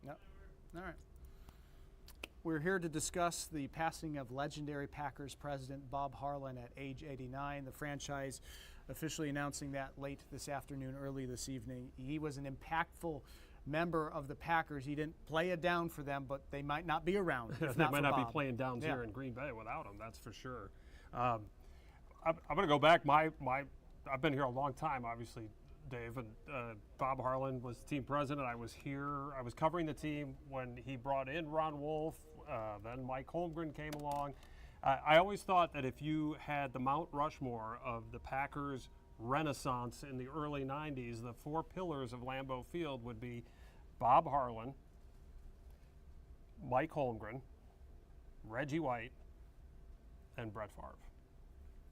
Yep. All right. We're here to discuss the passing of legendary Packers president Bob Harlan at age 89. The franchise officially announcing that late this afternoon, early this evening. He was an impactful member of the Packers. He didn't play it down for them, but they might not be around. If They not might for not Bob. be playing downs here in Green Bay without him, that's for sure. I'm going to go back. I've been here a long time, obviously, Dave, and Bob Harlan was team president. I was here. I was covering the team when he brought in Ron Wolf. Then Mike Holmgren came along. I always thought that if you had the Mount Rushmore of the Packers renaissance in the early 90s, the four pillars of Lambeau Field would be Bob Harlan, Mike Holmgren, Reggie White, and Brett Favre.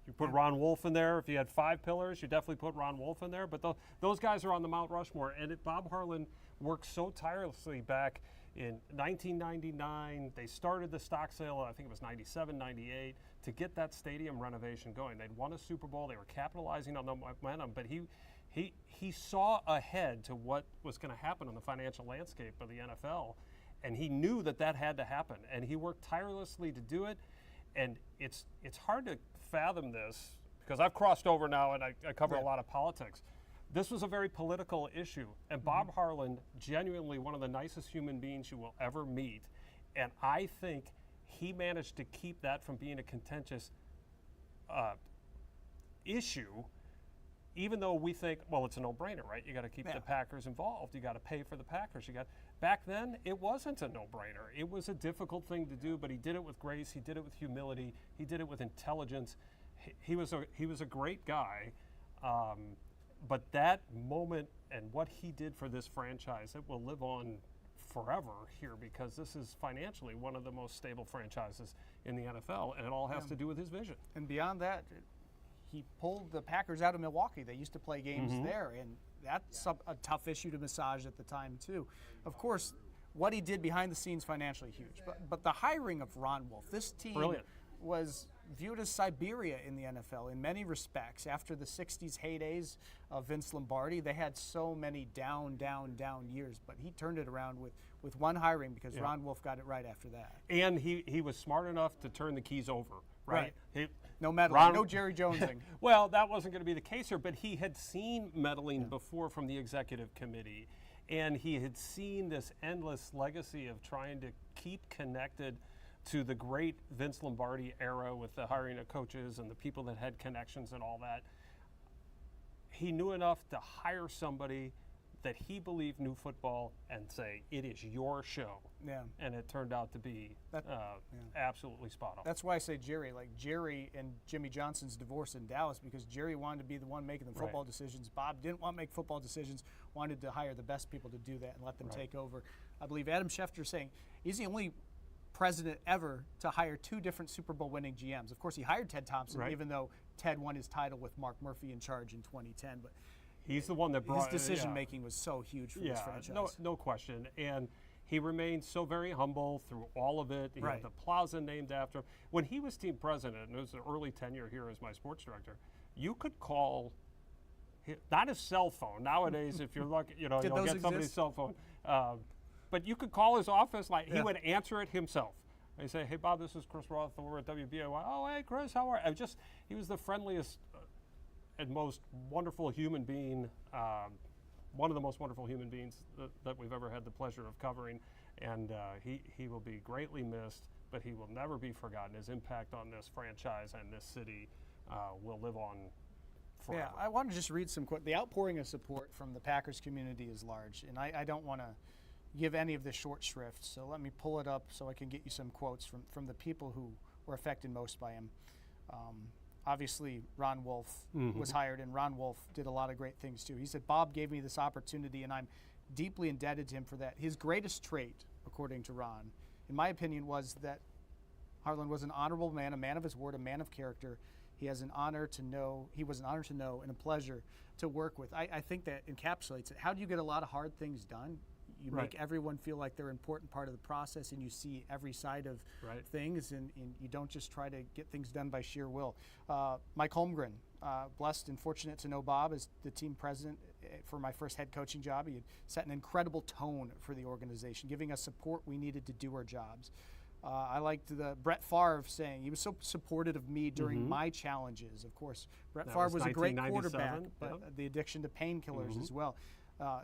You put Ron Wolf in there. If you had five pillars, you definitely put Ron Wolf in there. But those guys are on the Mount Rushmore. And Bob Harlan worked so tirelessly back in 1999. They started the stock sale, I think it was 97, 98, to get that stadium renovation going. They'd won a Super Bowl. They were capitalizing on the momentum. But he saw ahead to what was going to happen on the financial landscape of the NFL. And he knew that had to happen. And he worked tirelessly to do it. And it's hard to fathom this because I've crossed over now and I cover a lot of politics. This was a very political issue. And Bob Harlan, genuinely one of the nicest human beings you will ever meet. And I think he managed to keep that from being a contentious issue, even though we think, well, it's a no-brainer, right? You got to keep the Packers involved. You got to pay for the Packers. Back then, it wasn't a no-brainer. It was a difficult thing to do, but he did it with grace. He did it with humility. He did it with intelligence. He was a great guy. But that moment and what he did for this franchise, it will live on forever here because this is financially one of the most stable franchises in the NFL, and it all has to do with his vision. And beyond that, he pulled the Packers out of Milwaukee. They used to play games there, and that's a tough issue to massage at the time, too. Of course, what he did behind the scenes financially, huge. But the hiring of Ron Wolf, this team was viewed as Siberia in the NFL in many respects. After the 60s heydays of Vince Lombardi, they had so many down years. But he turned it around with one hiring because Ron Wolf got it right after that. And he was smart enough to turn the keys over. Right. No meddling, no Jerry Jonesing. Well, that wasn't going to be the case here, but he had seen meddling before from the executive committee, and he had seen this endless legacy of trying to keep connected to the great Vince Lombardi era with the hiring of coaches and the people that had connections and all that. He knew enough to hire somebody that he believed knew football and say, it is your show. Yeah. And it turned out to be absolutely spot on. That's why I say Jerry. Like Jerry and Jimmy Johnson's divorce in Dallas because Jerry wanted to be the one making the football decisions. Bob didn't want to make football decisions, wanted to hire the best people to do that and let them take over. I believe Adam Schefter saying he's the only president ever to hire two different Super Bowl winning GMs. Of course, he hired Ted Thompson, even though Ted won his title with Mark Murphy in charge in 2010. But he's the one that brought his decision-making was so huge for this franchise. No question. And he remained so very humble through all of it. He had the plaza named after him. When he was team president, and it was an early tenure here as my sports director, you could call, not his cell phone. Nowadays, if you're lucky, you'll get somebody's cell phone. But you could call his office, he would answer it himself. He'd say, hey, Bob, this is Chris Roth, we're at WBAY. Oh, hey, Chris, how are you? He was the friendliest and most wonderful human being, one of the most wonderful human beings that we've ever had the pleasure of covering. And he will be greatly missed, but he will never be forgotten. His impact on this franchise and this city will live on forever. Yeah, I want to just read some quotes. The outpouring of support from the Packers community is large, and I don't want to give any of this short shrift, so let me pull it up so I can get you some quotes from the people who were affected most by him. Obviously, Ron Wolf was hired, and Ron Wolf did a lot of great things too. He said, Bob gave me this opportunity, and I'm deeply indebted to him for that. His greatest trait, according to Ron, in my opinion, was that Harlan was an honorable man, a man of his word, a man of character. He was an honor to know, and a pleasure to work with. I think that encapsulates it. How do you get a lot of hard things done? You make everyone feel like they're an important part of the process, and you see every side of things, and you don't just try to get things done by sheer will. Mike Holmgren, blessed and fortunate to know Bob as the team president for my first head coaching job. He had set an incredible tone for the organization, giving us support we needed to do our jobs. I liked the Brett Favre saying he was so supportive of me during my challenges. Of course, Brett Favre was a great quarterback, but the addiction to painkillers as well.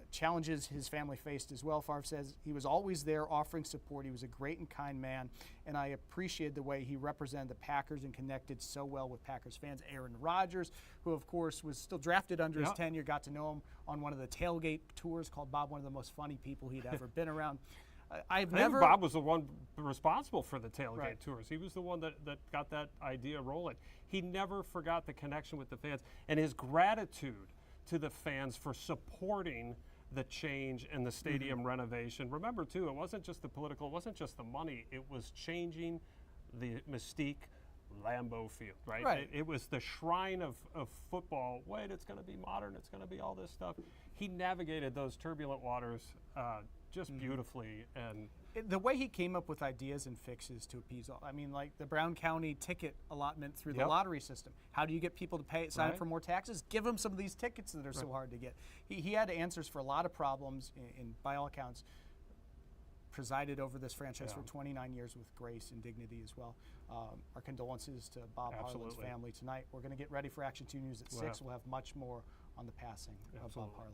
Challenges his family faced as well. Favre says he was always there offering support. He was a great and kind man, and I appreciated the way he represented the Packers and connected so well with Packers fans. Aaron Rodgers, who of course was still drafted under his tenure, got to know him on one of the tailgate tours, called Bob one of the most funny people he'd ever been around. I think Bob was the one responsible for the tailgate tours. He was the one that got that idea rolling. He never forgot the connection with the fans and his gratitude to the fans for supporting the change and the stadium renovation. Remember, too, it wasn't just the political, it wasn't just the money, it was changing the mystique Lambeau Field, right? It was the shrine of football. Wait, it's going to be modern, it's going to be all this stuff. He navigated those turbulent waters just beautifully. And the way he came up with ideas and fixes to appease all, I mean, like the Brown County ticket allotment through the lottery system. How do you get people to sign up for more taxes? Give them some of these tickets that are so hard to get. He had answers for a lot of problems, and by all accounts, presided over this franchise for 29 years with grace and dignity as well. Our condolences to Bob Harlan's family tonight. We're going to get ready for Action 2 News at 6. We'll have much more on the passing of Bob Harlan.